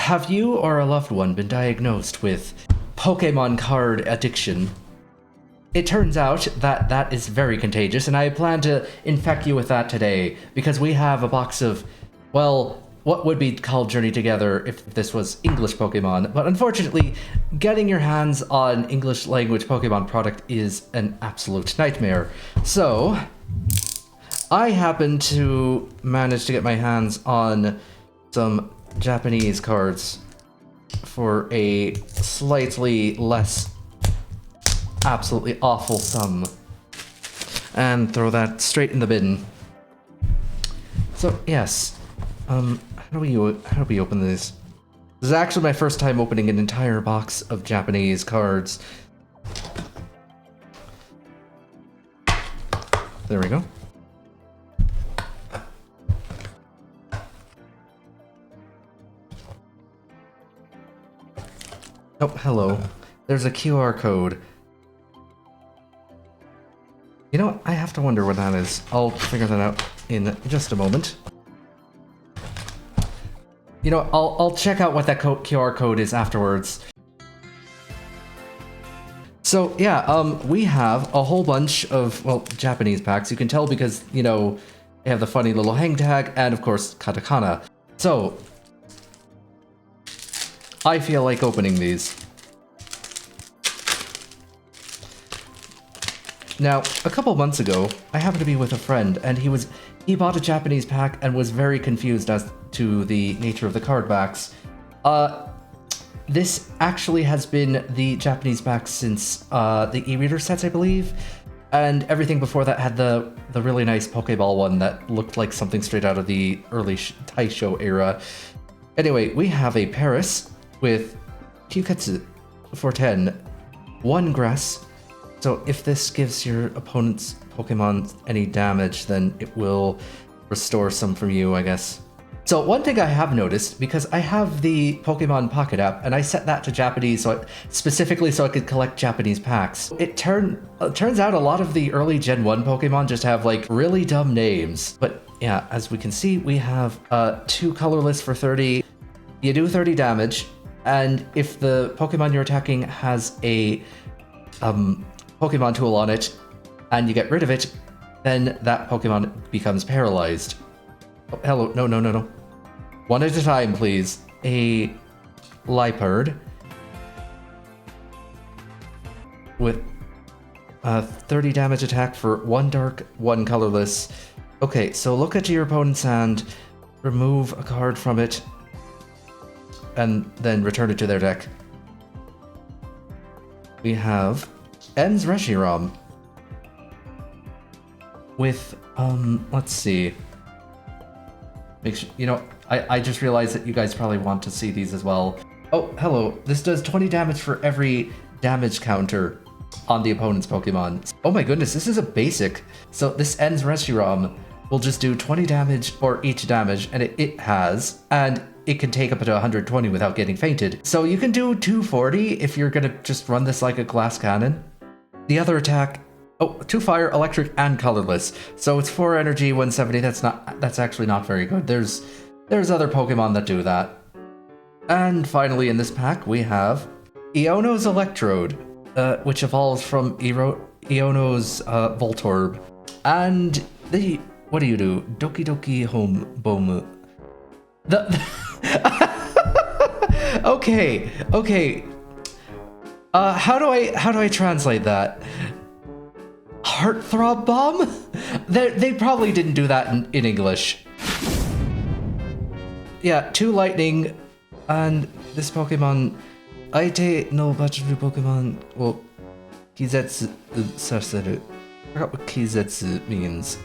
Have you or a loved one been diagnosed with Pokemon card addiction? It turns out that that is very contagious, and I plan to infect you with that today, because we have a box of, well, what would be called Journey Together if this was English Pokemon, but unfortunately, getting your hands on English language Pokemon product is an absolute nightmare. So, I happen to manage to get my hands on some Japanese cards for a slightly less absolutely awful sum, and throw that straight in the bin. So yes, how do we open this? This is actually my first time opening an entire box of Japanese cards. There we go. Oh, hello. There's a QR code. You know what? I have to wonder what that is. I'll figure that out in just a moment. You know, I'll check out what that QR code is afterwards. So yeah, we have a whole bunch of, well, Japanese packs. You can tell because, you know, they have the funny little hang tag and of course katakana. So I feel like opening these. Now, a couple months ago, I happened to be with a friend, and he bought a Japanese pack and was very confused as to the nature of the card backs. This actually has been the Japanese pack since the e-reader sets, I believe, and everything before that had the really nice Pokeball one that looked like something straight out of the early Taisho era. Anyway, we have a Paris with Kyuketsu for 10, 1 grass. So if this gives your opponent's Pokemon any damage, then it will restore some from you, I guess. So one thing I have noticed, because I have the Pokemon Pocket app, and I set that to Japanese specifically so I could collect Japanese packs. It turns out a lot of the early Gen 1 Pokemon just have like really dumb names. But yeah, as we can see, we have 2 colorless for 30. You do 30 damage, and if the Pokemon you're attacking has a Pokemon tool on it, and you get rid of it, then that Pokemon becomes paralyzed. Oh, hello, no. One at a time, please. A Liepard with 30 damage attack for 1 dark, 1 colorless. Okay, so look at your opponent's hand, remove a card from it, and then return it to their deck. We have En's Reshiram with, let's see. Make sure, you know, I just realized that you guys probably want to see these as well. Oh, hello. This does 20 damage for every damage counter on the opponent's Pokemon. Oh my goodness, this is a basic. So this En's Reshiram will just do 20 damage for each damage, and it has, and it can take up to 120 without getting fainted. So you can do 240 if you're gonna just run this like a glass cannon. The other attack, 2 fire, electric, and colorless. So it's 4 energy, 170. That's actually not very good. There's other Pokemon that do that. And finally in this pack we have Iono's Electrode, which evolves from Iono's Voltorb. And what do you do? Doki Doki Home Bomu. Okay. How do I translate that? Heartthrob Bomb? They probably didn't do that in English. Yeah, 2 lightning, and this Pokemon, Aite no Bachiru Pokemon, well, Kizetsu Saseru. I forgot what Kizetsu means.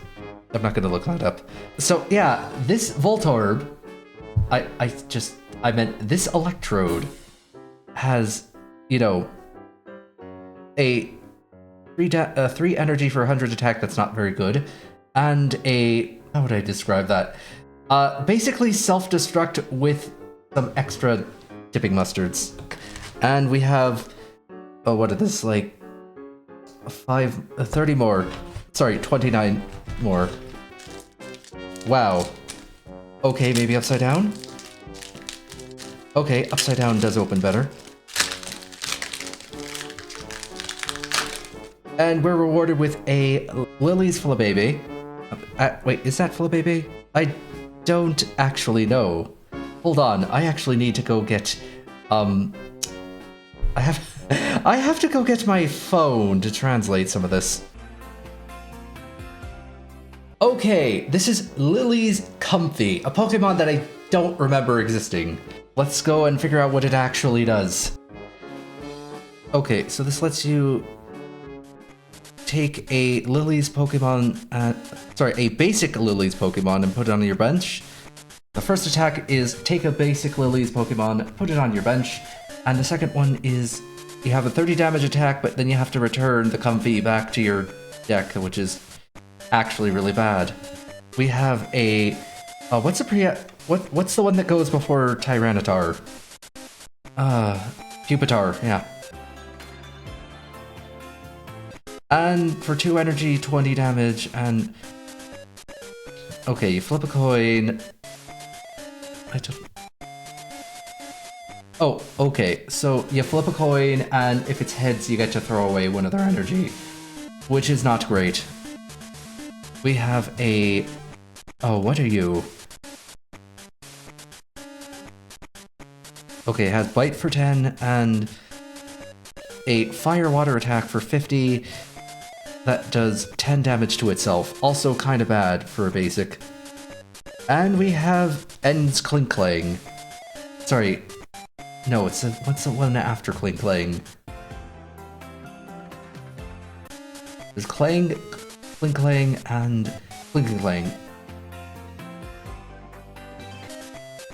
I'm not gonna look that up. So yeah, this Voltorb, I meant this Electrode has, you know, a 3 energy for 100 attack, that's not very good, and how would I describe that? Basically self-destruct with some extra dipping mustards. And we have, what is this, like, 30 more, sorry, 29 more. Wow. Okay, maybe upside down? Okay, upside down does open better. And we're rewarded with a Lily's Flabébé. Wait, is that Flabébé? I don't actually know. Hold on, I actually need to go get, I have to go get my phone to translate some of this. Okay, this is Lily's Comfy, a Pokemon that I don't remember existing. Let's go and figure out what it actually does. Okay, so this lets you take a Lily's Pokemon, a basic Lily's Pokemon and put it on your bench. The first attack is take a basic Lily's Pokemon, put it on your bench, and the second one is you have a 30 damage attack, but then you have to return the Comfy back to your deck, which is actually really bad. We have a what's the one that goes before Tyranitar? Pupitar, yeah. And for 2 energy, 20 damage, and okay, you flip a coin. Oh, okay, so you flip a coin, and if it's heads, you get to throw away one of their energy, which is not great. We have a... Oh, what are you? Okay, it has Bite for 10, and a Fire Water attack for 50. That does 10 damage to itself. Also kind of bad for a basic. And we have Ends Klinklang. Sorry. No, what's the one after Klinklang? There's Klinklang, and Klinklang.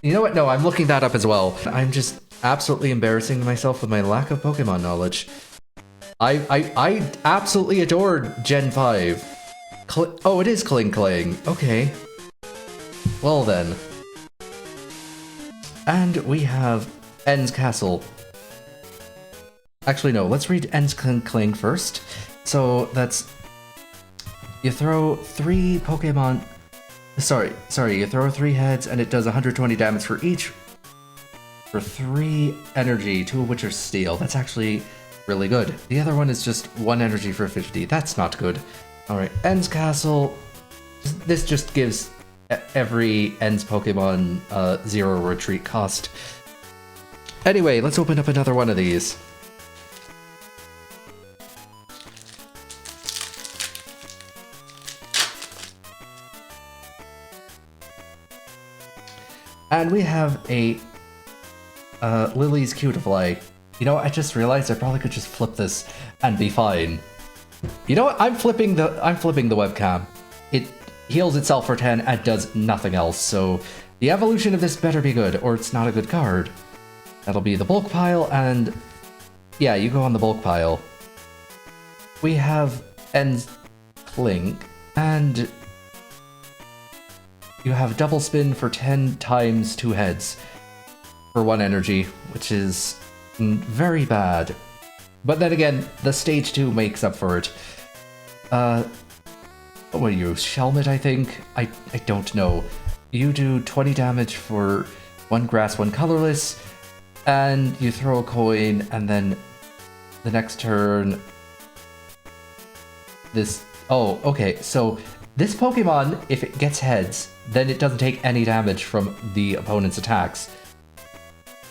You know what? No, I'm looking that up as well. I'm just absolutely embarrassing myself with my lack of Pokemon knowledge. I absolutely adored Gen 5. Oh, it is Klinklang. Okay. Well then. And we have Ends Castle. Actually, no, let's read Ends Klinklang first. So that's... You throw 3 Pokemon... Sorry, you throw 3 heads and it does 120 damage for each. For 3 energy, 2 of which are steel. That's actually really good. The other one is just 1 energy for 50. That's not good. Alright, Ends Castle. This just gives every Ends Pokemon 0 retreat cost. Anyway, let's open up another one of these. And we have a Lily's Cutiefly. You know what, I just realized I probably could just flip this and be fine. You know what, I'm flipping the webcam. It heals itself for 10 and does nothing else, so the evolution of this better be good, or it's not a good card. That'll be the bulk pile, and yeah, you go on the bulk pile. We have Ends Clink, and you have double spin for 10 times 2 heads for 1 energy, which is very bad. But then again, the stage 2 makes up for it. What are you, Shelmet, I think? I don't know. You do 20 damage for 1 grass, 1 colorless, and you throw a coin, and then the next turn... This... Oh, okay, so this Pokemon, if it gets heads, then it doesn't take any damage from the opponent's attacks.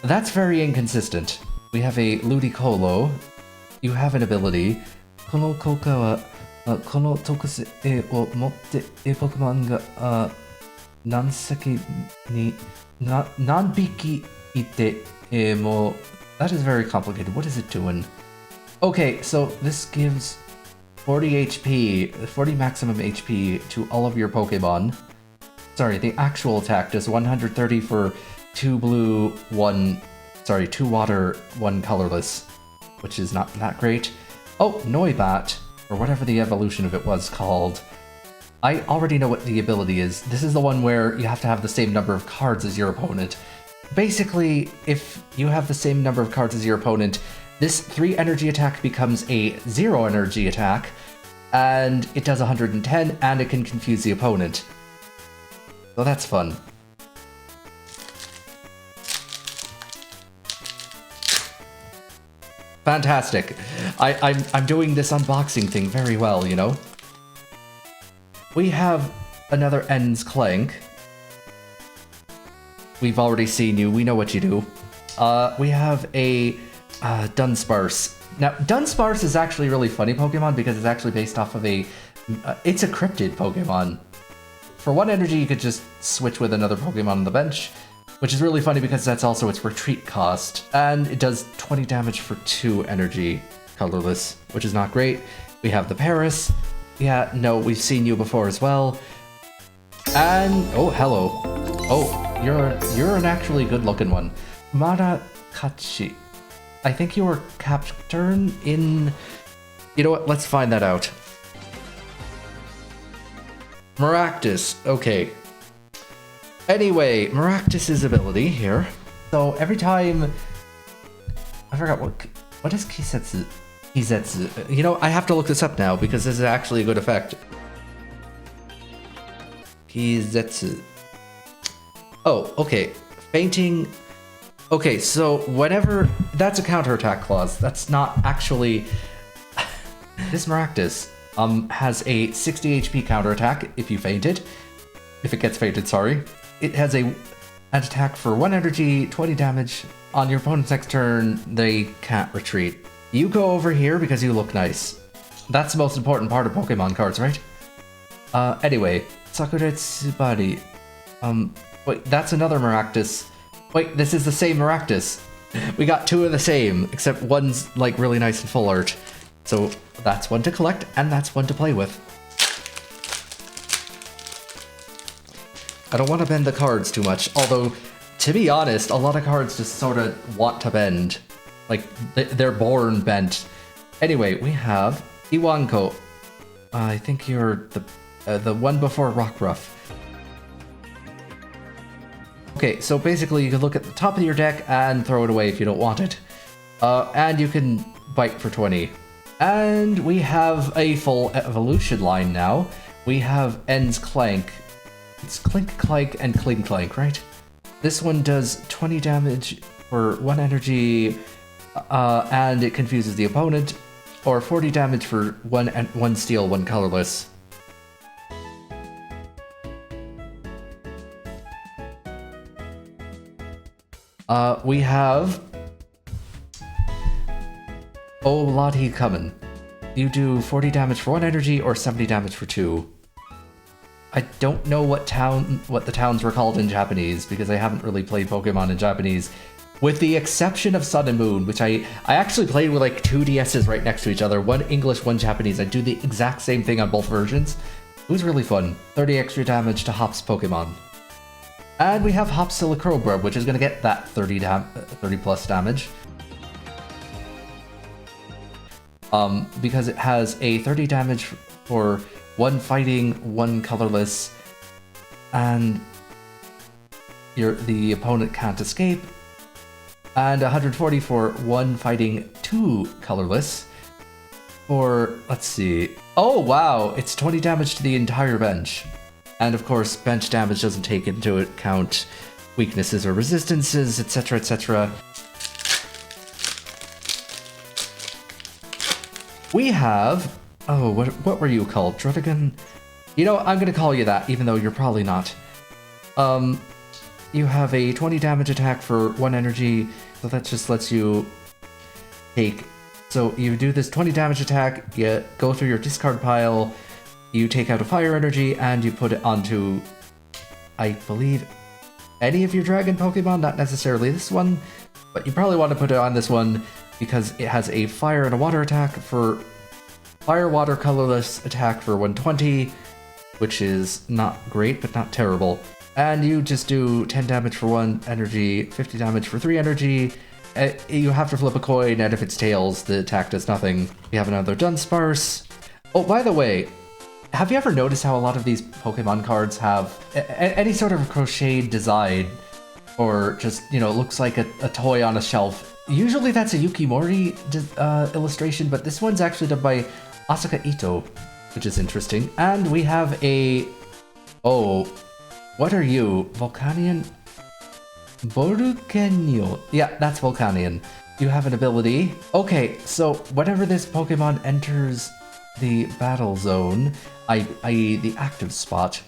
That's very inconsistent. We have a Ludicolo. You have an ability. この効果はこの特性を持っているポケモンが何匹いても That is very complicated. What is it doing? Okay, so this gives 40 HP, 40 maximum HP to all of your Pokemon. Sorry, the actual attack does 130 for 2 blue, 2 water, 1 colorless, which is not that great. Oh, Noibat, or whatever the evolution of it was called. I already know what the ability is. This is the one where you have to have the same number of cards as your opponent. Basically, if you have the same number of cards as your opponent, this 3 energy attack becomes a 0 energy attack, and it does 110, and it can confuse the opponent. So that's fun. Fantastic. I'm doing this unboxing thing very well, you know? We have another Ends Clank. We've already seen you. We know what you do. We have a Dunsparce. Now, Dunsparce is actually a really funny Pokemon because it's actually based off of it's a cryptid Pokemon. For 1 energy, you could just switch with another Pokemon on the bench, which is really funny because that's also its retreat cost. And it does 20 damage for 2 energy, colorless, which is not great. We have the Paris. Yeah, no, we've seen you before as well. And, oh, hello. Oh, you're an actually good-looking one. Marakachi. I think you were captured in... You know what? Let's find that out. Maractus. Okay. Anyway, Maractus's ability here. So every time... I forgot what is Kisetsu? Kisetsu. You know, I have to look this up now because this is actually a good effect. Kisetsu. Oh, okay. Fainting... Okay, so whenever... That's a counterattack clause. That's not actually... This Maractus has a 60 HP counterattack if you faint it. If it gets fainted, sorry. It has an attack for 1 energy, 20 damage. On your opponent's next turn, they can't retreat. You go over here because you look nice. That's the most important part of Pokemon cards, right? Anyway, Sakuretsubari. Wait, that's another Maractus. Wait, this is the same Maractus. We got 2 of the same, except one's like really nice and full art. So that's one to collect, and that's one to play with. I don't want to bend the cards too much, although, to be honest, a lot of cards just sort of want to bend. Like, they're born bent. Anyway, we have Iwanko. I think you're the one before Rockruff. Okay, so basically you can look at the top of your deck and throw it away if you don't want it. And you can bite for 20. And we have a full evolution line now. We have Ends Clank. It's Clink Clank and Clink Clank, right? This one does 20 damage for 1 energy, and it confuses the opponent, or 40 damage for 1 steel, 1 colorless. We have Olati Kamen. You do 40 damage for 1 energy or 70 damage for 2. I don't know what the towns were called in Japanese because I haven't really played Pokemon in Japanese, with the exception of Sun and Moon, which I actually played with like 2 DSs right next to each other, 1 English, 1 Japanese. I do the exact same thing on both versions. It was really fun. 30 extra damage to Hop's Pokemon. And we have Hop Silicobra, which is going to get that 30 plus damage. Because it has a 30 damage for 1 fighting, 1 colorless, and the opponent can't escape. And 140 for 1 fighting, 2 colorless. For, let's see. Oh wow, it's 20 damage to the entire bench. And of course, bench damage doesn't take into account weaknesses or resistances, etc, etc. We have... Oh, what were you called? Drudigan? You know, I'm gonna call you that, even though you're probably not. You have a 20 damage attack for 1 energy, so that just lets you take... So you do this 20 damage attack, you go through your discard pile, you take out a fire energy, and you put it onto, I believe, any of your dragon Pokemon, not necessarily this one, but you probably want to put it on this one because it has a fire and a water attack for fire, water, colorless attack for 120, which is not great, but not terrible. And you just do 10 damage for 1 energy, 50 damage for 3 energy. You have to flip a coin, and if it's tails, the attack does nothing. You have another Dunsparce. Oh, by the way, have you ever noticed how a lot of these Pokemon cards have any sort of crocheted design, or just, you know, looks like a toy on a shelf? Usually that's a Yukimori illustration, but this one's actually done by Asaka Ito, which is interesting. And we have a... Oh, what are you? Volcanion? Borukenyo. Yeah, that's Volcanion. You have an ability. Okay, so whenever this Pokemon enters the battle zone, i.e. the active spot,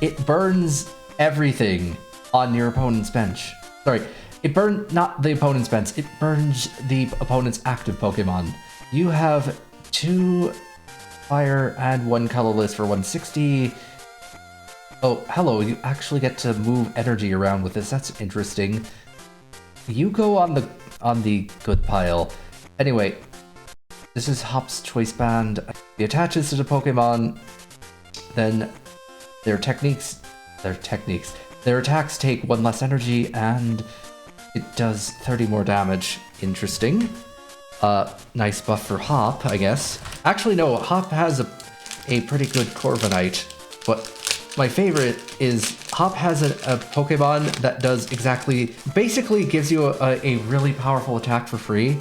it burns everything on your opponent's bench. Sorry, it burns not the opponent's bench, it burns the opponent's active Pokemon. You have 2 fire and 1 colorless for 160. Oh, hello, you actually get to move energy around with this. That's interesting. You go on the good pile. Anyway, this is Hop's Choice Band. It attaches to the Pokemon, then their attacks take 1 less energy, and it does 30 more damage. Interesting. Nice buff for Hop, I guess. Actually, no, Hop has a pretty good Corviknight, but my favorite is Hop has a Pokemon that does basically gives you a really powerful attack for free,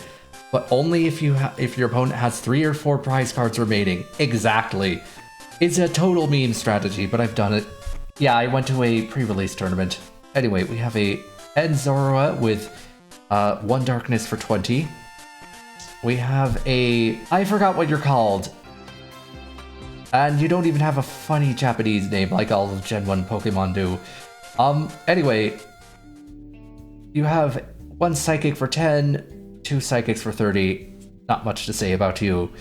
but only if your opponent has 3 or 4 prize cards remaining. Exactly. It's a total meme strategy, but I've done it. Yeah, I went to a pre-release tournament. Anyway, we have a Enzoroa with 1 darkness for 20. We have I forgot what you're called. And you don't even have a funny Japanese name like all of Gen 1 Pokemon do. Anyway, you have 1 Psychic for 10, 2 Psychics for 30. Not much to say about you.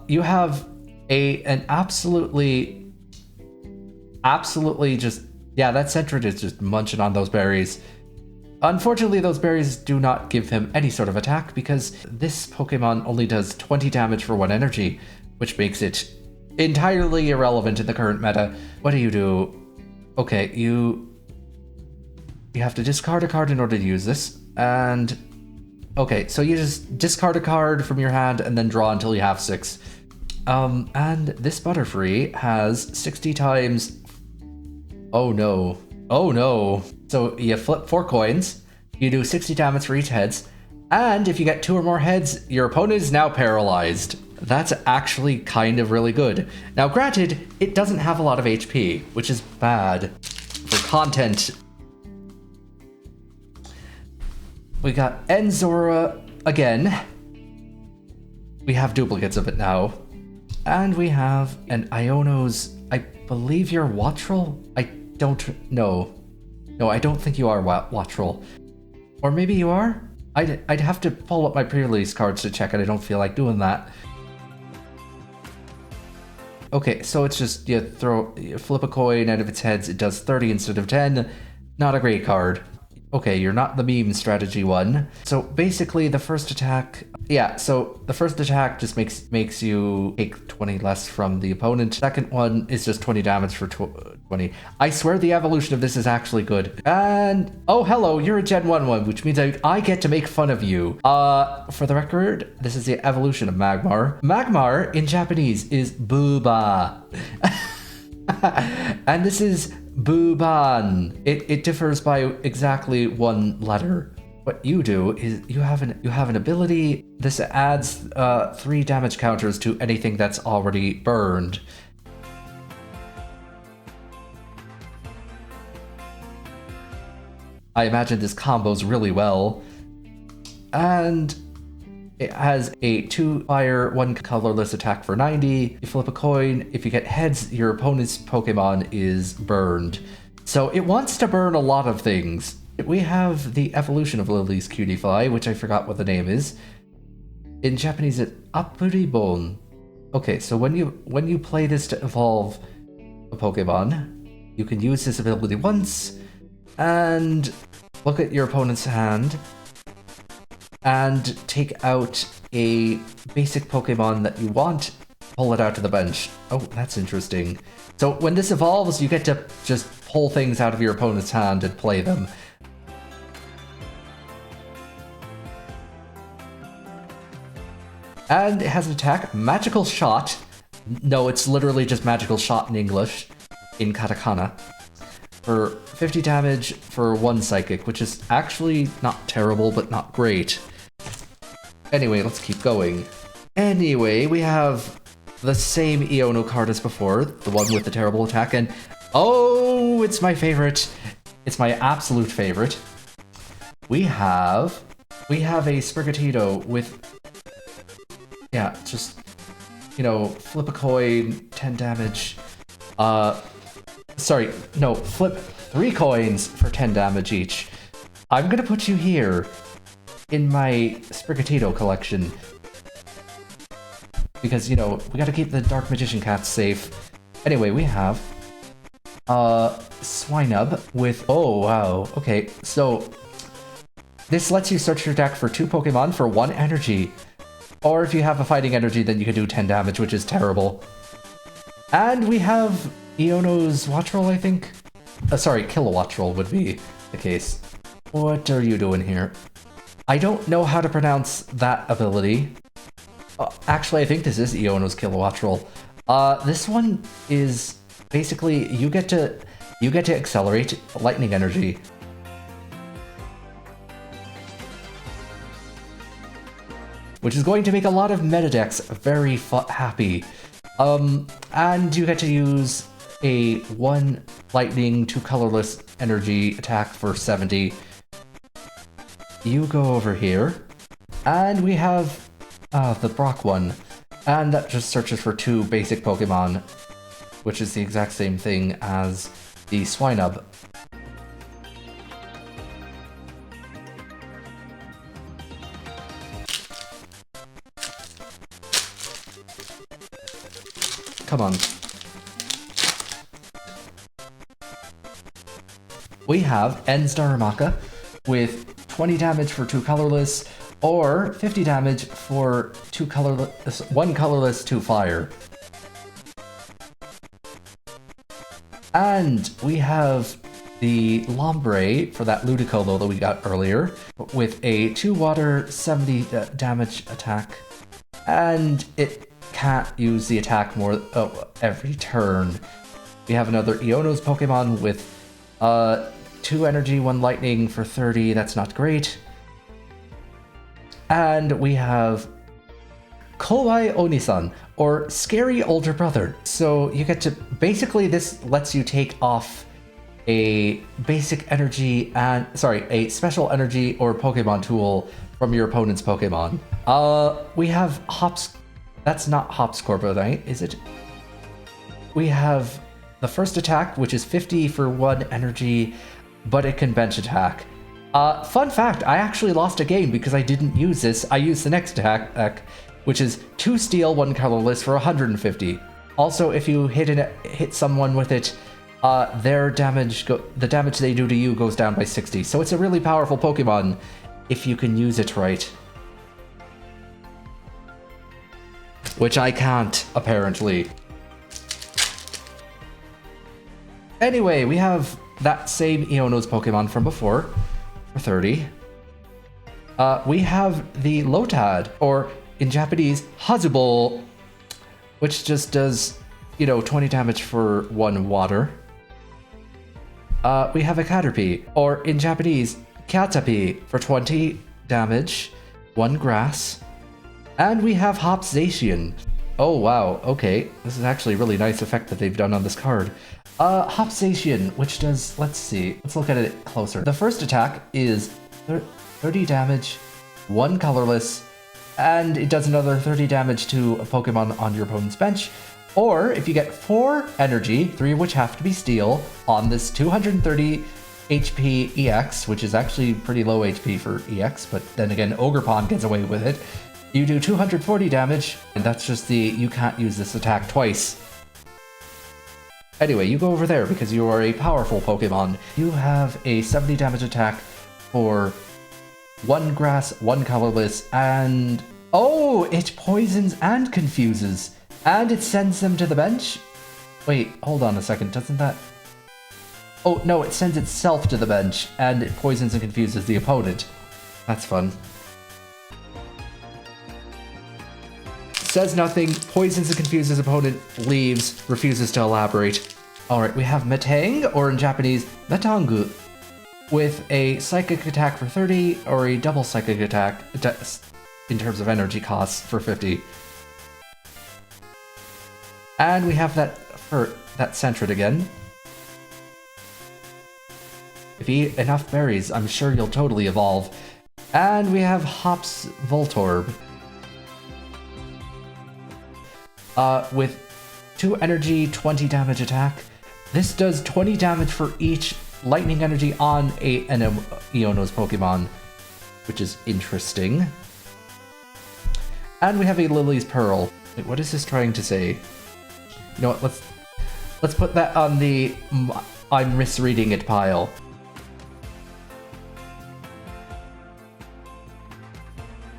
You have an absolutely just, yeah, that Sentret is just munching on those berries. Unfortunately, those berries do not give him any sort of attack because this Pokemon only does 20 damage for 1 energy, which makes it entirely irrelevant in the current meta. What do? Okay, you have to discard a card in order to use this, and okay, so you just discard a card from your hand and then draw until you have 6. And this Butterfree has 60 times. Oh no. Oh no. So you flip 4 coins, you do 60 damage for each heads, and if you get 2 or more heads, your opponent is now paralyzed. That's actually kind of really good. Now granted, it doesn't have a lot of HP, which is bad for content. We got Enzora again. We have duplicates of it now. And we have an Iono's, I believe you're Wattrel? I don't know. No, I don't think you are Wattrel. Or maybe you are? I'd have to pull up my pre-release cards to check, and I don't feel like doing that. Okay, so it's just you flip a coin, and if it's heads, it does 30 instead of 10. Not a great card. Okay, you're not the meme strategy one. So basically, the first attack, yeah. So the first attack just makes you take 20 less from the opponent. Second one is just 20 damage for 20. I swear the evolution of this is actually good. And oh, hello, you're a Gen 1 one, which means I get to make fun of you. For the record, this is the evolution of Magmar. Magmar in Japanese is Booba. And this is Buban. It differs by exactly 1 letter. What you do is you have an ability. This adds 3 damage counters to anything that's already burned. I imagine this combos really well. And it has a 2 fire, 1 colorless attack for 90. You flip a coin. If you get heads, your opponent's Pokemon is burned. So it wants to burn a lot of things. We have the evolution of Lily's Cutie-Fly, which I forgot what the name is. In Japanese, it's Apuribon. Okay, so when you play this to evolve a Pokemon, you can use this ability once and look at your opponent's hand and take out a basic Pokemon that you want, pull it out to the bench. Oh, that's interesting. So when this evolves, you get to just pull things out of your opponent's hand and play them. And it has an attack, Magical Shot. No, it's literally just Magical Shot in English, in katakana. For 50 damage for 1 Psychic, which is actually not terrible, but not great. Anyway, let's keep going. Anyway, we have the same Iono card as before, the one with the terrible attack, and oh Ooh, it's my favorite. It's my absolute favorite. We have a Sprigatito with, yeah, just, you know, flip a coin, 10 damage. Sorry, no, flip 3 coins for 10 damage each. I'm gonna put you here in my Sprigatito collection. Because, you know, we gotta keep the Dark Magician cats safe. Anyway, we have Swinub with, oh wow, okay, so this lets you search your deck for 2 Pokemon for 1 energy. Or if you have a fighting energy, then you can do 10 damage, which is terrible. And we have Iono's Wattrel, I think? Sorry, Kilowattrel would be the case. What are you doing here? I don't know how to pronounce that ability. Actually, I think this is Iono's Kilowattrel. This one is basically you get to accelerate lightning energy. Which is going to make a lot of meta decks very happy. And you get to use a 1 lightning, 2 colorless energy attack for 70. You go over here, and we have the Brock one, and that just searches for 2 basic Pokemon, which is the exact same thing as the Swinub. Come on. We have Ensdaramaka with 20 damage for 2 colorless, or 50 damage for 2 colorless, 1 colorless, 2 fire. And we have the Lombre for that Ludicolo that we got earlier, with a 2 water, 70 damage attack, and it can't use the attack more every turn. We have another Iono's Pokemon with 2 energy, 1 lightning for 30. That's not great. And we have Kowai Onisan, or Scary Older Brother. So you get to, basically this lets you take off a basic energy and, sorry, a special energy or Pokemon tool from your opponent's Pokemon. We have Hops, that's not Hopscorbonite, is it? We have the first attack, which is 50 for 1 energy, but it can bench attack. Fun fact, I actually lost a game because I didn't use this. I used the next attack, which is 2 steel, 1 colorless for 150. Also, if you hit someone with it, their damage, the damage they do to you goes down by 60. So it's a really powerful Pokemon if you can use it right. Which I can't, apparently. Anyway, we have that same Iono's Pokemon from before, for 30. We have the Lotad, or in Japanese, Hazubo, which just does, you know, 20 damage for 1 water. We have a Caterpie, or in Japanese, Caterpie, for 20 damage, 1 grass. And we have Hopsation. Oh wow, okay. This is actually a really nice effect that they've done on this card. Hopsation, which does, let's see, let's look at it closer. The first attack is 30 damage, 1 colorless, and it does another 30 damage to a Pokemon on your opponent's bench. Or if you get 4 energy, 3 of which have to be steel, on this 230 HP EX, which is actually pretty low HP for EX, but then again, Ogerpon gets away with it. You do 240 damage, and that's just the, you can't use this attack twice. Anyway, you go over there because you are a powerful Pokemon. You have a 70 damage attack for 1 grass, 1 colorless, and... oh, it poisons and confuses. And it sends them to the bench? Wait, hold on a second, doesn't that... oh, no, it sends itself to the bench, and it poisons and confuses the opponent. That's fun. Says nothing, poisons and confuses opponent, leaves, refuses to elaborate. Alright, we have Metang, or in Japanese, Metangu, with a psychic attack for 30, or a double psychic attack in terms of energy costs for 50. And we have that Sentret again. If you eat enough berries, I'm sure you'll totally evolve. And we have Hop's Voltorb. With 2 energy, 20 damage attack. This does 20 damage for each lightning energy on an Iono's Pokemon, which is interesting. And we have a Lily's Pearl. Wait, what is this trying to say? You know what, let's put that on the I'm misreading it pile.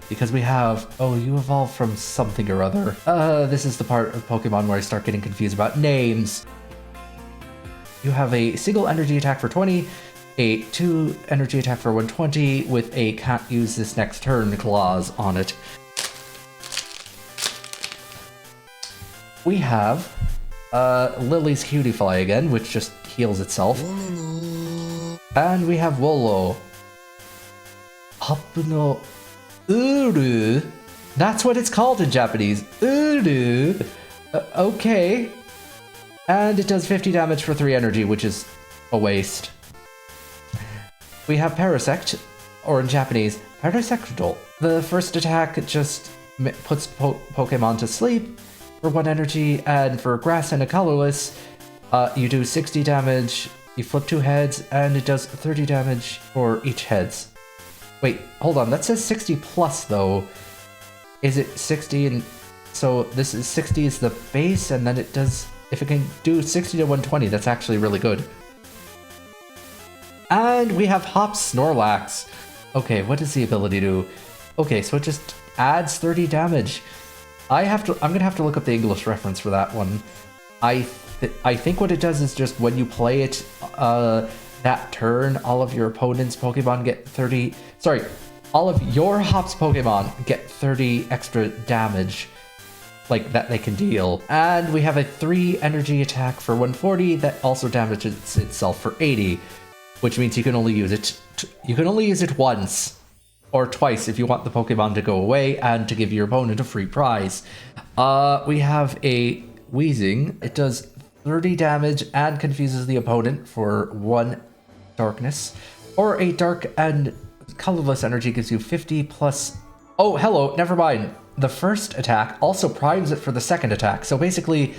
Because we have, oh, you evolved from something or other. This is the part of Pokemon where I start getting confused about names. You have a single energy attack for 20, a 2 energy attack for 120 with a can't use this next turn clause on it. We have Lily's Cutify again, which just heals itself. And we have Wolo. Hapuno Uru. That's what it's called in Japanese. Uru. Okay. And it does 50 damage for 3 energy, which is a waste. We have Parasect, or in Japanese, Parasectol. The first attack just puts Pokemon to sleep for 1 energy, and for Grass and a Colorless, you do 60 damage, you flip 2 heads, and it does 30 damage for each heads. Wait, hold on, that says 60 plus though. Is it 60 and... So this is 60 is the base, and then it does... If it can do 60 to 120, that's actually really good. And we have Hop Snorlax. Okay, what does the ability do? Okay, so it just adds 30 damage. I'm gonna have to look up the English reference for that one. I think what it does is just when you play it, that turn, all of your opponent's Pokemon get 30... Sorry, all of your Hop's Pokemon get 30 extra damage, like, that they can deal. And we have a 3 energy attack for 140 that also damages itself for 80, which means you can only use it once. Or twice if you want the Pokemon to go away and to give your opponent a free prize. We have a Weezing. It does 30 damage and confuses the opponent for 1 darkness. Or a dark and colorless energy gives you 50 plus... Oh, hello, never mind. The first attack also primes it for the second attack. So basically,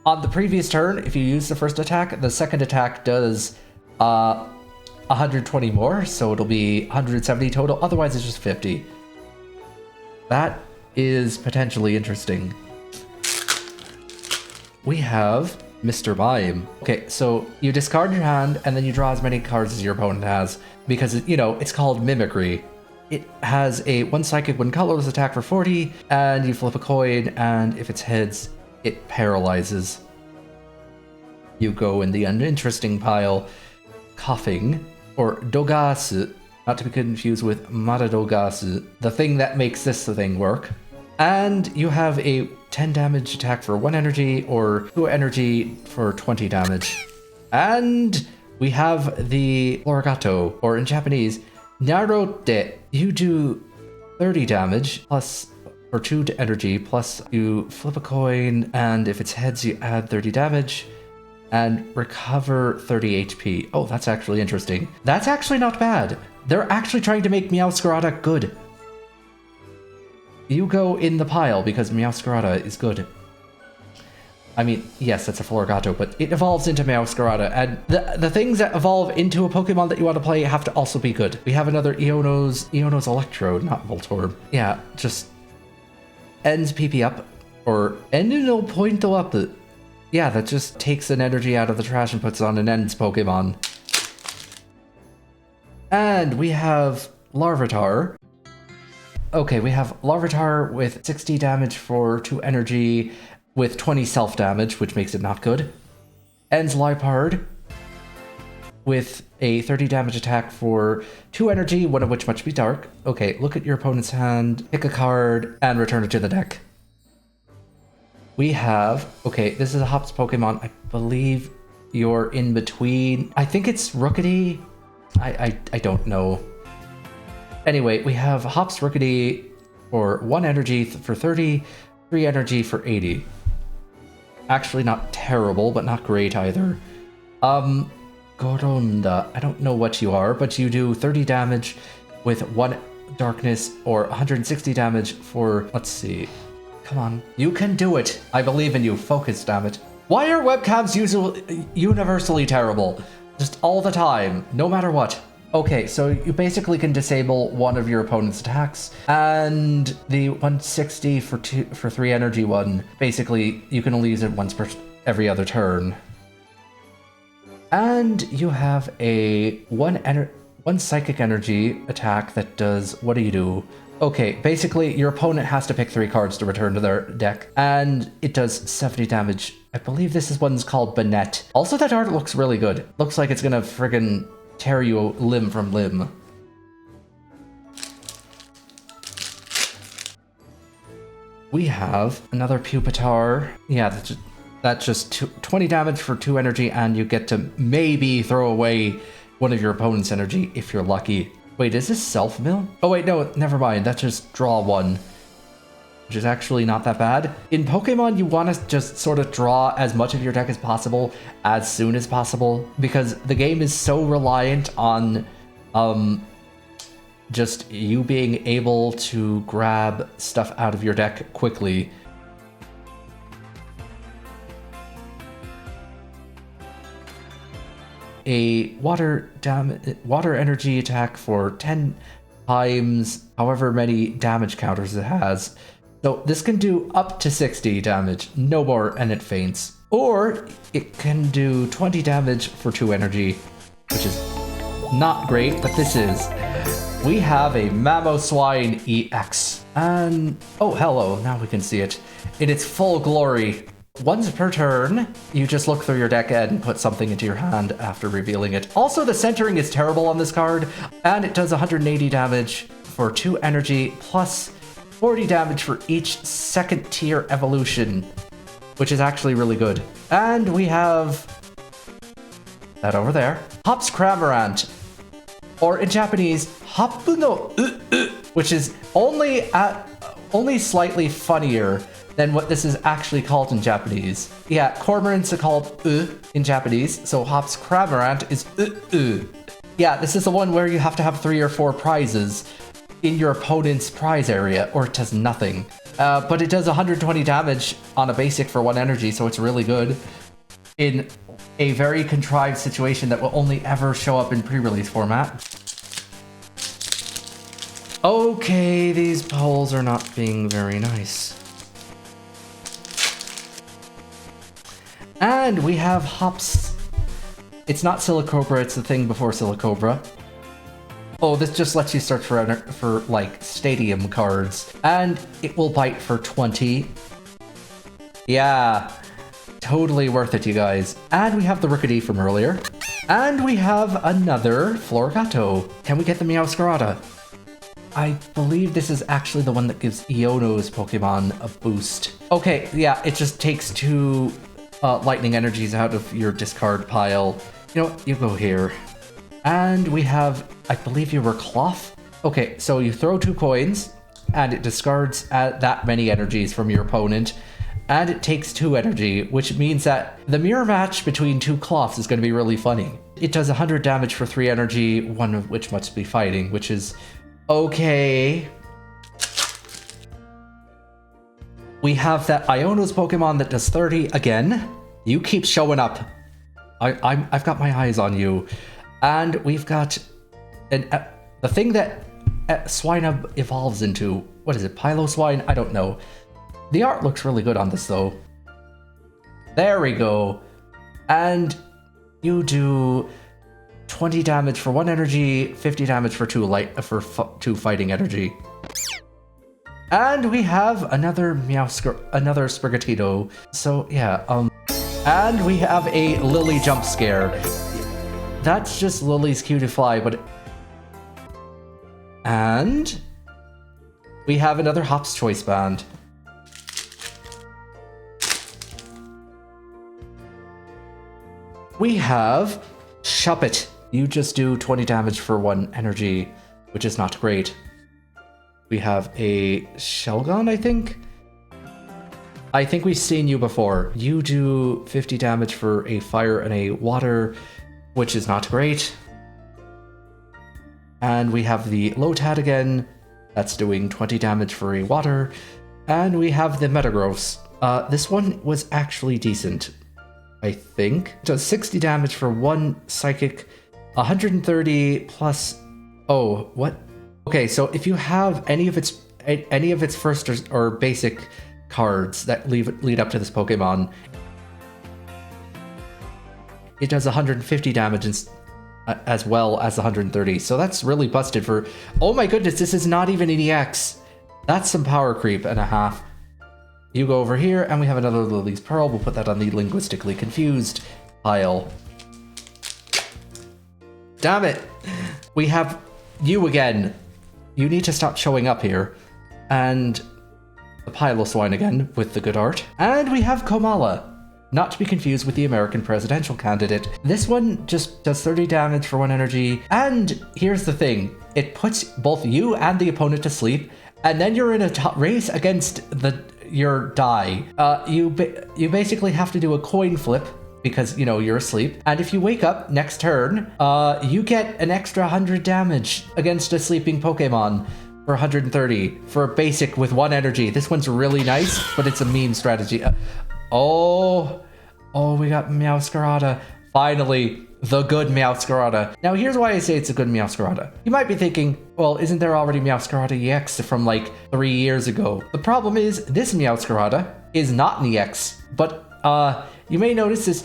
on the previous turn, if you use the first attack, the second attack does 120 more, so it'll be 170 total. Otherwise, it's just 50. That is potentially interesting. We have Mr. Mime. Okay, so you discard your hand, and then you draw as many cards as your opponent has, because, you know, it's called Mimicry. It has a 1 psychic, 1 colorless attack for 40, and you flip a coin, and if it's heads, it paralyzes. You go in the uninteresting pile. Coughing, or Dogasu, not to be confused with Madadogasu, the thing that makes this thing work. And you have a 10 damage attack for 1 energy, or 2 energy for 20 damage. And we have the Florigato, or in Japanese, Narote. You do 30 damage, plus, or 2 energy, plus you flip a coin, and if it's heads, you add 30 damage, and recover 30 HP. Oh, that's actually interesting. That's actually not bad. They're actually trying to make Meowscarada good. You go in the pile, because Meowscarada is good. I mean, yes, it's a Florigato, but it evolves into Meowscarada, and the things that evolve into a Pokemon that you want to play have to also be good. We have another Iono's Electrode, not Voltorb. Yeah, just ends PP up, or Endino Pointo up. Yeah, that just takes an energy out of the trash and puts it on an Ends Pokemon. And we have Larvitar. Okay, we have Larvitar with 60 damage for 2 energy, with 20 self-damage, which makes it not good. Ends Liepard with a 30 damage attack for 2 energy, 1 of which must be dark. Okay, look at your opponent's hand, pick a card, and return it to the deck. We have... Okay, this is a Hops Pokemon. I believe you're in between... I think it's Rookity. I don't know. Anyway, we have Hops Rookity for 1 energy for 30, 3 energy for 80. Actually not terrible, but not great either. Goronda. I don't know what you are, but you do 30 damage with 1 darkness or 160 damage for, let's see. Come on. You can do it. I believe in you. Focus, damn it. Why are webcams universally terrible? Just all the time, no matter what. Okay, so you basically can disable one of your opponent's attacks, and the 160 for 3 energy one, basically you can only use it once per every other turn. And you have a one psychic energy attack that does, what do? Okay, basically your opponent has to pick 3 cards to return to their deck, and it does 70 damage. I believe this one's called Banette. Also, that art looks really good. Looks like it's gonna friggin' tear you limb from limb. We have another Pupitar. Yeah, that's just 20 damage for 2 energy, and you get to maybe throw away one of your opponent's energy if you're lucky. Wait, is this self-mill? Oh wait, no, never mind. That's just draw 1. Which is actually not that bad. In Pokemon, you want to just sort of draw as much of your deck as possible as soon as possible, because the game is so reliant on just you being able to grab stuff out of your deck quickly. A water energy attack for 10 times however many damage counters it has. So this can do up to 60 damage, no more, and it faints. Or it can do 20 damage for 2 energy, which is not great, but this is. We have a Mamoswine EX. And, oh, hello, now we can see it in its full glory. Once per turn, you just look through your deck and put something into your hand after revealing it. Also, the centering is terrible on this card, and it does 180 damage for 2 energy, plus 40 damage for each 2nd tier evolution, which is actually really good. And we have that over there. Hops Cramorant, or in Japanese, Hapu no which is only slightly funnier than what this is actually called in Japanese. Yeah, Cormorants are called in Japanese, so Hops Cramorant is Yeah, this is the one where you have to have 3 or 4 prizes in your opponent's prize area, or it does nothing. But it does 120 damage on a basic for 1 energy, so it's really good in a very contrived situation that will only ever show up in pre-release format. Okay, these polls are not being very nice. And we have Hops. It's not Silicobra, it's the thing before Silicobra. Oh, this just lets you search for like stadium cards, and it will bite for 20. Yeah, totally worth it, you guys. And we have the Rookidee from earlier, and we have another Florigato. Can we get the Meowscarada? I believe this is actually the one that gives Iono's Pokemon a boost. Okay, yeah, it just takes 2 lightning energies out of your discard pile. You know what? You go here. And we have, I believe you were Cloth? Okay, so you throw 2 coins, and it discards that many energies from your opponent, and it takes 2 energy, which means that the mirror match between 2 Cloths is going to be really funny. It does 100 damage for 3 energy, one of which must be fighting, which is okay. We have that Iono's Pokemon that does 30 again. You keep showing up. I've got my eyes on you. And we've got the thing that Swinub evolves into. What is it? Piloswine? I don't know. The art looks really good on this, though. There we go. And you do 20 damage for 1 energy, 50 damage for 2 2 fighting energy. And we have another another Sprigatito. So yeah, and we have a Lily jump scare. That's just Lily's Cutifly, but... And we have another Hops Choice Band. We have Shuppet. You just do 20 damage for 1 energy, which is not great. We have a Shelgon, I think? I think we've seen you before. You do 50 damage for a fire and a water. which is not great. And we have the Lotad again. That's doing 20 damage for a water. And we have the Metagross. This one was actually decent, I think. It does 60 damage for 1 psychic, 130 plus... Oh, what? Okay, so if you have any of its first or basic cards that lead up to this Pokemon, it does 150 damage as well as 130. So that's really busted for... Oh my goodness, this is not even an EX. That's some power creep and a half. You go over here, and we have another Lily's Pearl. We'll put that on the linguistically confused pile. Damn it! We have you again. You need to stop showing up here. And the Piloswine again with the good art. And we have Komala. Not to be confused with the American presidential candidate. This one just does 30 damage for 1 energy. And here's the thing. It puts both you and the opponent to sleep. And then you're in a race against your die. You basically have to do a coin flip because, you know, you're asleep. And if you wake up next turn, you get an extra 100 damage against a sleeping Pokemon for 130 for a basic with 1 energy. This one's really nice, but it's a mean strategy. Oh, we got Meowscarada. Finally, the good Meowscarada. Now, here's why I say it's a good Meowscarada. You might be thinking, well, isn't there already Meowscarada EX from like 3 years ago? The problem is, this Meowscarada is not an EX, but you may notice this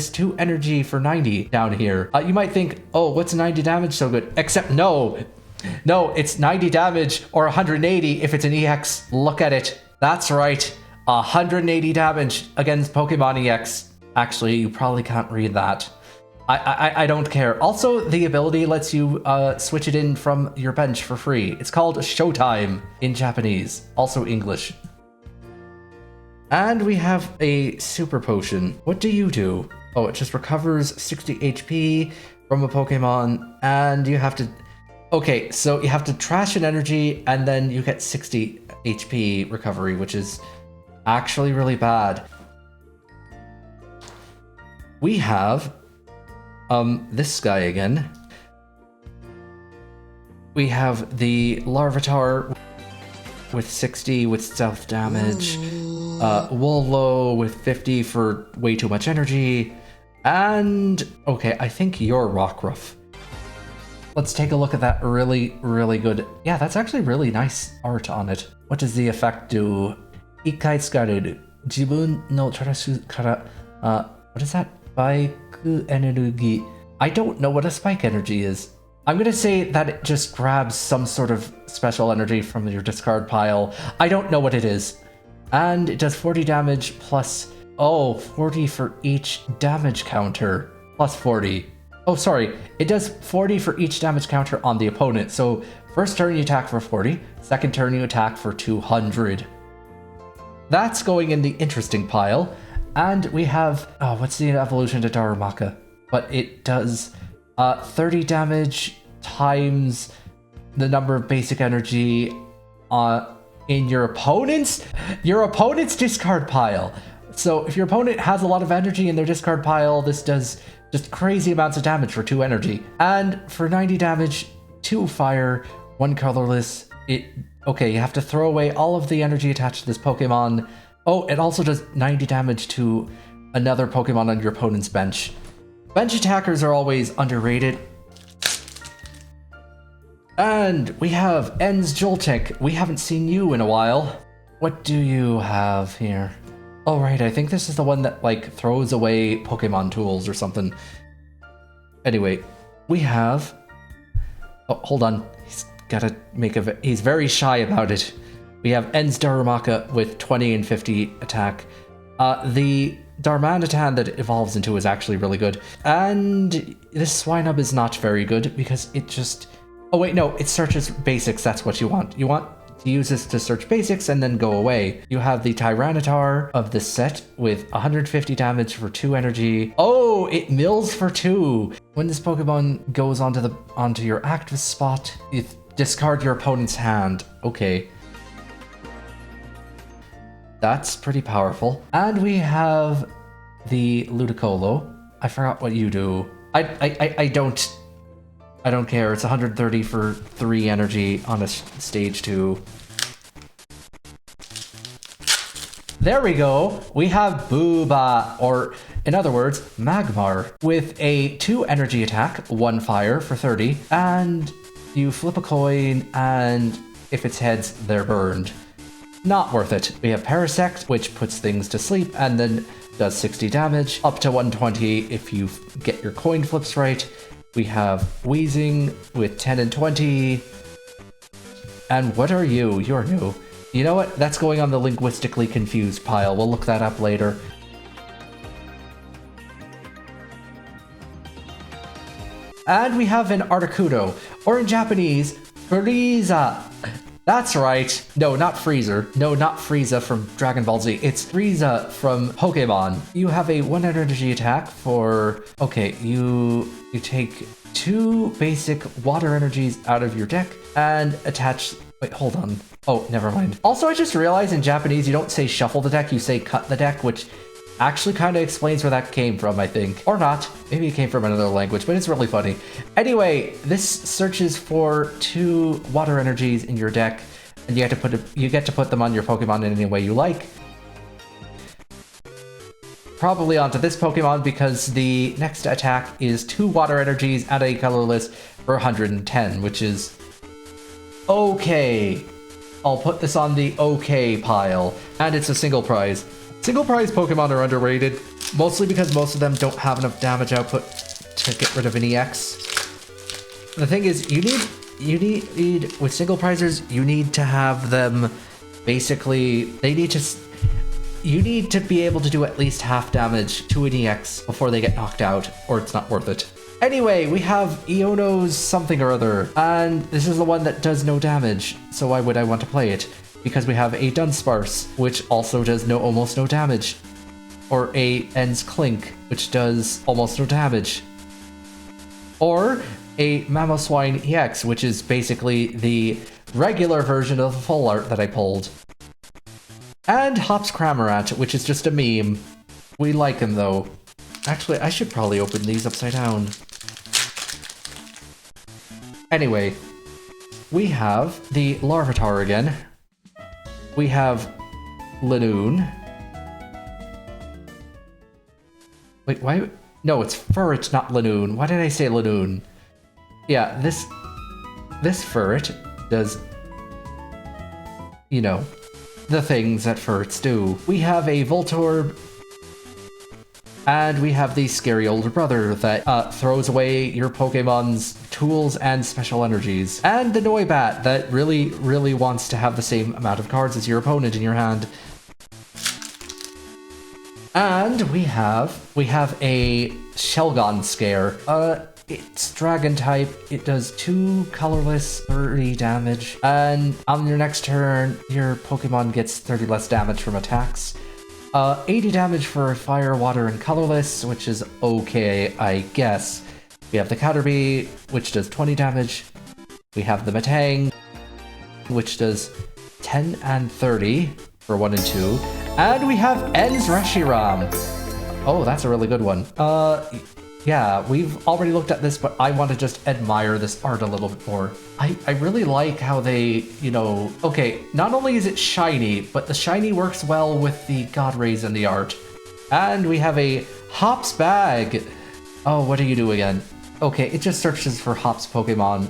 2 energy for 90 down here. You might think, oh, what's 90 damage so good? Except no, it's 90 damage or 180 if it's an EX. Look at it. That's right. 180 damage against Pokemon EX. Actually, you probably can't read that. I don't care. Also, the ability lets you switch it in from your bench for free. It's called Showtime in Japanese, also English. And we have a super potion. What do you do? Oh, it just recovers 60 HP from a Pokemon, and you have to... Okay, so you have to trash an energy, and then you get 60 HP recovery, which is actually really bad. We have this guy again. We have the Larvitar with 60 with stealth damage, Wololo with 50 for way too much energy, and okay, I think you're Rockruff. Let's take a look at that really, really good. Yeah, that's actually really nice art on it. What does the effect do? Ikai tsukareru. Jibun no trashu kara. What is that? Spike energy. I don't know what a spike energy is. I'm gonna say that it just grabs some sort of special energy from your discard pile. I don't know what it is. And it does 40 damage plus, 40 for each damage counter. Plus 40. Oh, sorry. It does 40 for each damage counter on the opponent. So first turn you attack for 40. Second turn you attack for 200. That's going in the interesting pile. And we have, what's the evolution to Darumaka? But it does 30 damage times the number of basic energy in your opponent's discard pile. So if your opponent has a lot of energy in their discard pile, this does just crazy amounts of damage for 2 energy. And for 90 damage, 2 fire, 1 colorless. Okay, you have to throw away all of the energy attached to this Pokemon. Oh, it also does 90 damage to another Pokemon on your opponent's bench. Bench attackers are always underrated. And we have En's Joltik. We haven't seen you in a while. What do you have here? Oh, right, I think this is the one that, like, throws away Pokemon tools or something. Anyway, we have... Oh, hold on. He's very shy about it. We have En's Darumaka with 20 and 50 attack. The Darmanitan that it evolves into is actually really good. And this Swinub is not very good because it just... Oh wait, no, it searches basics, that's what you want. You want to use this to search basics and then go away. You have the Tyranitar of this set with 150 damage for 2 energy. Oh, it mills for 2. When this Pokemon goes onto your active spot, you discard your opponent's hand. Okay. That's pretty powerful. And we have the Ludicolo. I forgot what you do. I don't care. It's 130 for 3 energy on a stage 2. There we go. We have Booba, or in other words, Magmar, with a 2 energy attack, 1 fire for 30, and you flip a coin, and if it's heads, they're burned. Not worth it. We have Parasect, which puts things to sleep, and then does 60 damage, up to 120 if you get your coin flips right. We have Wheezing with 10 and 20. And what are you? You're new. You know what? That's going on the linguistically confused pile. We'll look that up later. And we have an Articuno, or in Japanese, Frieza. That's right. No, not Freezer. No, not Frieza from Dragon Ball Z. It's Frieza from Pokemon. You have a 1 energy attack for... Okay, you take 2 basic water energies out of your deck and attach... Wait, hold on. Oh, never mind. Also, I just realized in Japanese, you don't say shuffle the deck, you say cut the deck, which actually kind of explains where that came from, I think. Or not. Maybe it came from another language, but it's really funny. Anyway, this searches for 2 water energies in your deck, and you get to put them on your Pokemon in any way you like. Probably onto this Pokemon because the next attack is 2 water energies and a colorless for 110, which is okay. I'll put this on the okay pile. And it's a single prize. Single prize Pokemon are underrated, mostly because most of them don't have enough damage output to get rid of an EX. The thing is, you need with single prizers, you need to have them basically, you need to be able to do at least half damage to an EX before they get knocked out, or it's not worth it. Anyway, we have Iono's something or other, and this is the one that does no damage, so why would I want to play it? Because we have a Dunsparce, which also does almost no damage. Or a Ends Clink, which does almost no damage. Or a Mamoswine EX, which is basically the regular version of the full art that I pulled. And Hops Cramorant, which is just a meme. We like him though. Actually, I should probably open these upside down. Anyway, we have the Larvitar again. We have Linoone. Wait, why? No, it's Furret, not Linoone. Why did I say Linoone? Yeah, this Furret does, you know, the things that Furrets do. We have a Voltorb, and we have the scary older brother that throws away your Pokemon's tools and special energies. And the Noibat that really, really wants to have the same amount of cards as your opponent in your hand. And we have a Shelgon Scare. It's Dragon type. It does 2 colorless, 30 damage. And on your next turn, your Pokemon gets 30 less damage from attacks. 80 damage for fire, water, and colorless, which is okay, I guess. We have the Caterpie, which does 20 damage. We have the Metang, which does 10 and 30 for 1 and 2. And we have Ends Reshiram. Oh, that's a really good one. Yeah, we've already looked at this, but I want to just admire this art a little bit more. I really like how they, you know... Okay, not only is it shiny, but the shiny works well with the God Rays in the art. And we have a Hops Bag. Oh, what do you do again? Okay, it just searches for Hops Pokemon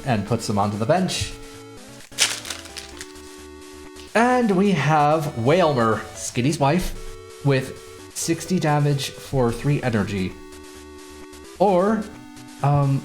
and puts them onto the bench. And we have Wailmer, Skinny's wife, with 60 damage for 3 energy. Or, I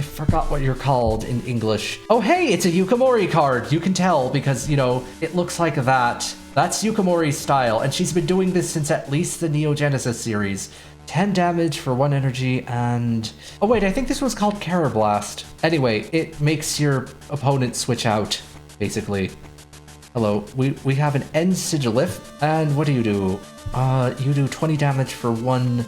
forgot what you're called in English. Oh hey, it's a Yukimori card! You can tell because, you know, it looks like that. That's Yukimori's style, and she's been doing this since at least the Neo Genesis series. 10 damage for 1 energy and... Oh wait, I think this was called Carablast. Anyway, it makes your opponent switch out, basically. Hello, we have an End Sigilif, and what do? You do 20 damage for 1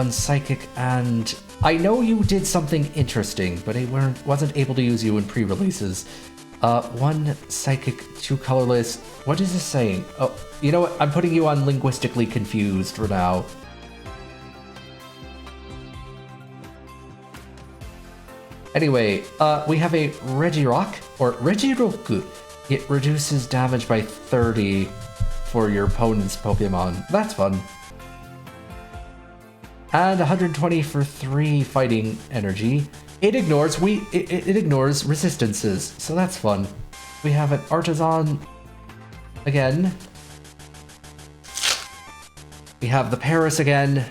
psychic, and I know you did something interesting, but I wasn't able to use you in pre-releases. 1 psychic, 2 colorless. What is this saying? Oh, you know what? I'm putting you on linguistically confused for now. Anyway, we have a Regirock, or Regiroku. It reduces damage by 30 for your opponent's Pokemon. That's fun. And 120 for 3 fighting energy. It ignores it ignores resistances, so that's fun. We have an Artisan again. We have the Paris again,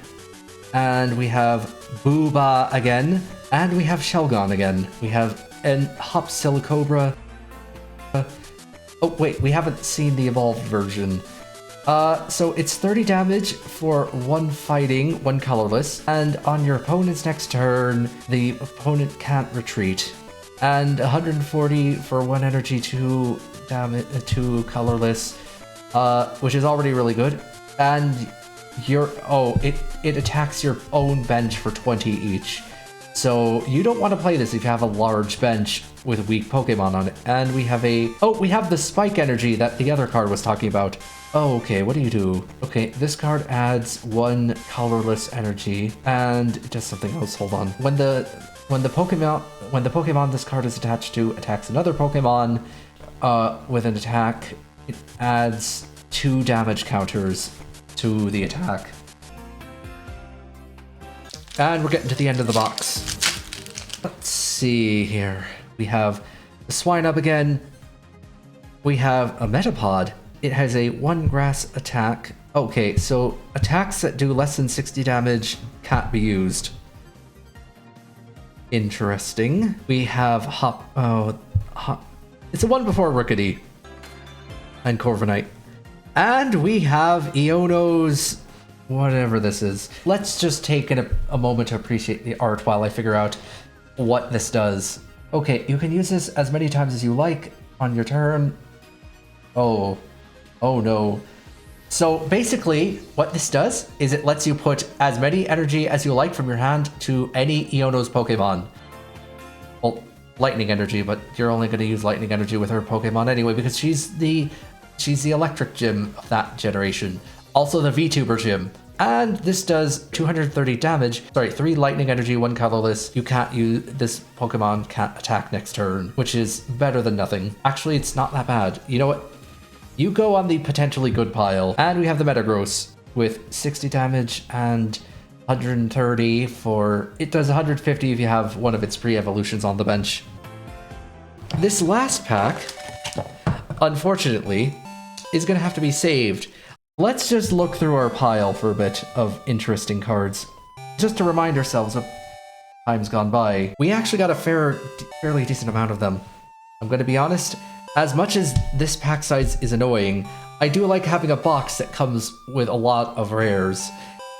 and we have Booba again, and we have Shelgon again. We have an Hop Silicobra. Oh wait, we haven't seen the evolved version. So it's 30 damage for 1 fighting, 1 colorless, and on your opponent's next turn, the opponent can't retreat. And 140 for 1 energy, 2 damage, 2 colorless, which is already really good. And it attacks your own bench for 20 each. So you don't want to play this if you have a large bench with weak Pokemon on it. And we have we have the Spike Energy that the other card was talking about. Oh, okay, what do you do? Okay, this card adds 1 colorless energy and it does something else. Hold on. When the Pokemon this card is attached to attacks another Pokemon with an attack, it adds 2 damage counters to the attack. And we're getting to the end of the box. Let's see here. We have the Swinub again. We have a Metapod. It has a 1 grass attack. Okay, so attacks that do less than 60 damage can't be used. Interesting. We have it's a 1 before Rickety and Corviknight. And we have Iono's whatever this is. Let's just take a moment to appreciate the art while I figure out what this does. Okay, you can use this as many times as you like on your turn. Oh no. So basically, what this does is it lets you put as many energy as you like from your hand to any Iono's Pokemon. Well, lightning energy, but you're only going to use lightning energy with her Pokemon anyway, because she's the electric gym of that generation. Also the VTuber gym. And this does 230 damage. Sorry, 3 lightning energy, 1 colorless. This Pokemon can't attack next turn, which is better than nothing. Actually, it's not that bad. You know what? You go on the potentially good pile. And we have the Metagross with 60 damage and 130 for... It does 150 if you have one of its pre-evolutions on the bench. This last pack, unfortunately, is going to have to be saved. Let's just look through our pile for a bit of interesting cards. Just to remind ourselves of times gone by. We actually got a fairly decent amount of them. I'm going to be honest, as much as this pack size is annoying, I do like having a box that comes with a lot of rares.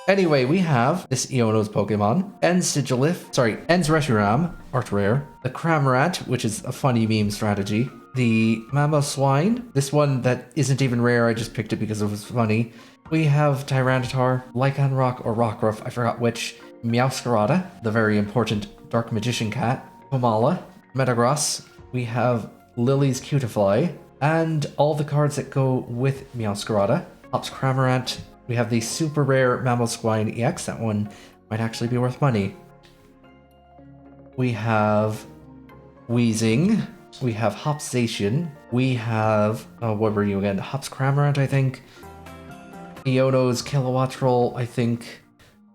Anyway, we have this Iono's Pokemon, Ens Reshiram, art rare, the Cramorant, which is a funny meme strategy, the Mamoswine, this one that isn't even rare, I just picked it because it was funny. We have Tyranitar, Lycanroc or Rockruff, I forgot which, Meowscarada, the very important Dark Magician Cat, Pomala, Metagross, we have Lily's Cutiefly, and all the cards that go with Meowscarada, Hops Cramorant. We have the super rare Mamoswine EX, that one might actually be worth money. We have Weezing, we have Hopsation, we have, what were you again? Hops Cramorant, I think. Iono's Kilowattrel, I think.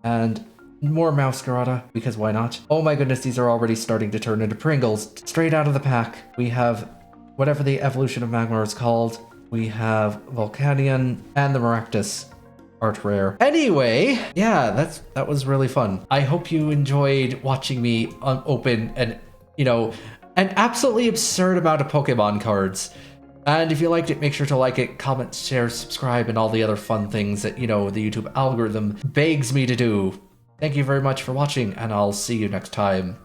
And more Meowscarada, because why not? Oh my goodness, these are already starting to turn into Pringles. Straight out of the pack, we have whatever the evolution of Magmar is called. We have Volcanion and the Maractus art rare. Anyway, yeah, that was really fun. I hope you enjoyed watching me open an absolutely absurd amount of Pokemon cards. And if you liked it, make sure to like it, comment, share, subscribe, and all the other fun things that, the YouTube algorithm begs me to do. Thank you very much for watching, and I'll see you next time.